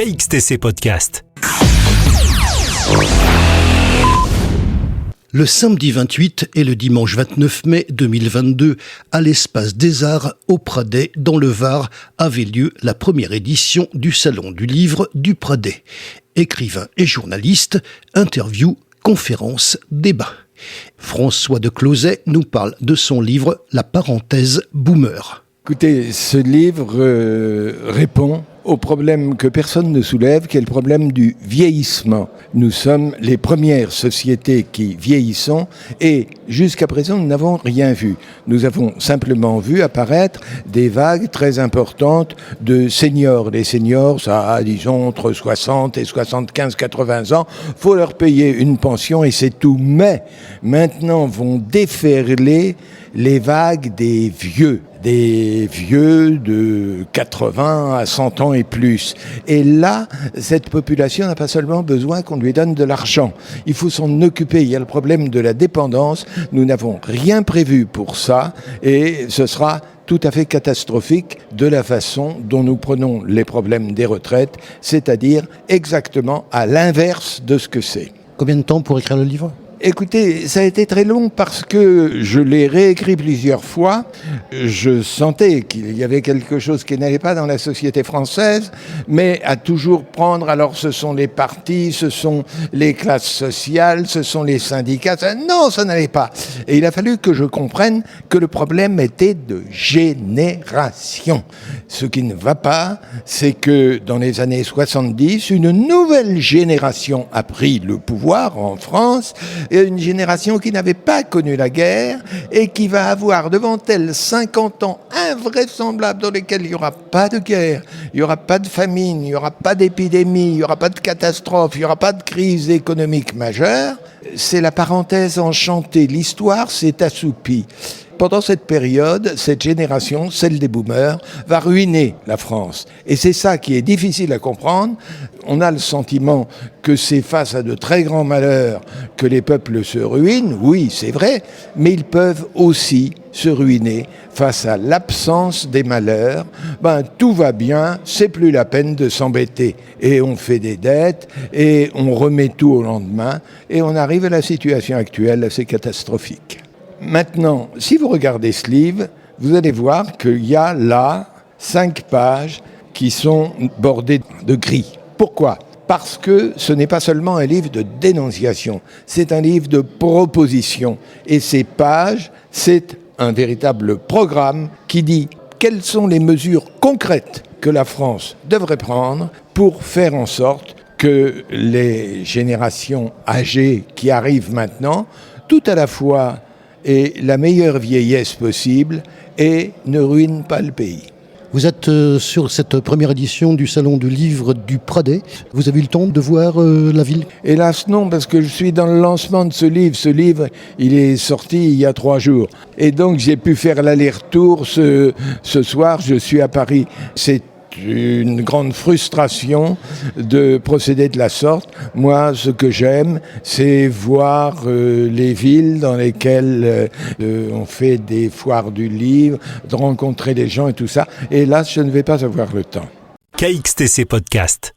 KXTC Podcast. Le samedi 28 et le dimanche 29 mai 2022, à l'Espace des Arts, au Pradet, dans le Var, avait lieu la première édition du Salon du Livre du Pradet. Écrivains et journalistes, interviews, conférences, débats. François de Closet nous parle de son livre « La parenthèse boomer ». Écoutez, ce livre répond au problème que personne ne soulève, qui est le problème du vieillissement. Nous sommes les premières sociétés qui vieillissons et jusqu'à présent, nous n'avons rien vu. Nous avons simplement vu apparaître des vagues très importantes de seniors. Les seniors, ça a, disons, entre 60 et 75, 80 ans. Faut leur payer une pension et c'est tout. Mais maintenant vont déferler les vagues des vieux de 80 à 100 ans et plus. Et là, cette population n'a pas seulement besoin qu'on lui donne de l'argent. Il faut s'en occuper. Il y a le problème de la dépendance. Nous n'avons rien prévu pour ça et ce sera tout à fait catastrophique de la façon dont nous prenons les problèmes des retraites, c'est-à-dire exactement à l'inverse de ce que c'est. Combien de temps pour écrire le livre ? Écoutez, ça a été très long parce que je l'ai réécrit plusieurs fois. Je sentais qu'il y avait quelque chose qui n'allait pas dans la société française, mais à toujours prendre, alors ce sont les partis, ce sont les classes sociales, ce sont les syndicats. Non, ça n'allait pas. Et il a fallu que je comprenne que le problème était de génération. Ce qui ne va pas, c'est que dans les années 70, une nouvelle génération a pris le pouvoir en France, et une génération qui n'avait pas connu la guerre et qui va avoir devant elle 50 ans invraisemblables dans lesquels il n'y aura pas de guerre, il n'y aura pas de famine, il n'y aura pas d'épidémie, il n'y aura pas de catastrophe, il n'y aura pas de crise économique majeure. C'est la parenthèse enchantée. L'histoire s'est assoupie. Pendant cette période, cette génération, celle des boomers, va ruiner la France. Et c'est ça qui est difficile à comprendre. On a le sentiment que c'est face à de très grands malheurs que les peuples se ruinent. Oui, c'est vrai, mais ils peuvent aussi se ruiner face à l'absence des malheurs. Tout va bien, c'est plus la peine de s'embêter. Et on fait des dettes, et on remet tout au lendemain, et on arrive à la situation actuelle assez catastrophique. Maintenant, si vous regardez ce livre, vous allez voir qu'il y a là 5 pages qui sont bordées de gris. Pourquoi ? Parce que ce n'est pas seulement un livre de dénonciation, c'est un livre de proposition. Et ces pages, c'est un véritable programme qui dit quelles sont les mesures concrètes que la France devrait prendre pour faire en sorte que les générations âgées qui arrivent maintenant, tout à la fois aient la meilleure vieillesse possible et ne ruinent pas le pays. Vous êtes sur cette première édition du Salon du Livre du Pradet. Vous avez eu le temps de voir la ville ? Hélas non, parce que je suis dans le lancement de ce livre. Ce livre, il est sorti il y a 3 jours. Et donc j'ai pu faire l'aller-retour ce soir. Je suis à Paris. C'est une grande frustration de procéder de la sorte. Moi, ce que j'aime, c'est voir les villes dans lesquelles on fait des foires du livre, de rencontrer des gens et tout ça. Et là, je ne vais pas avoir le temps. KXTC Podcast.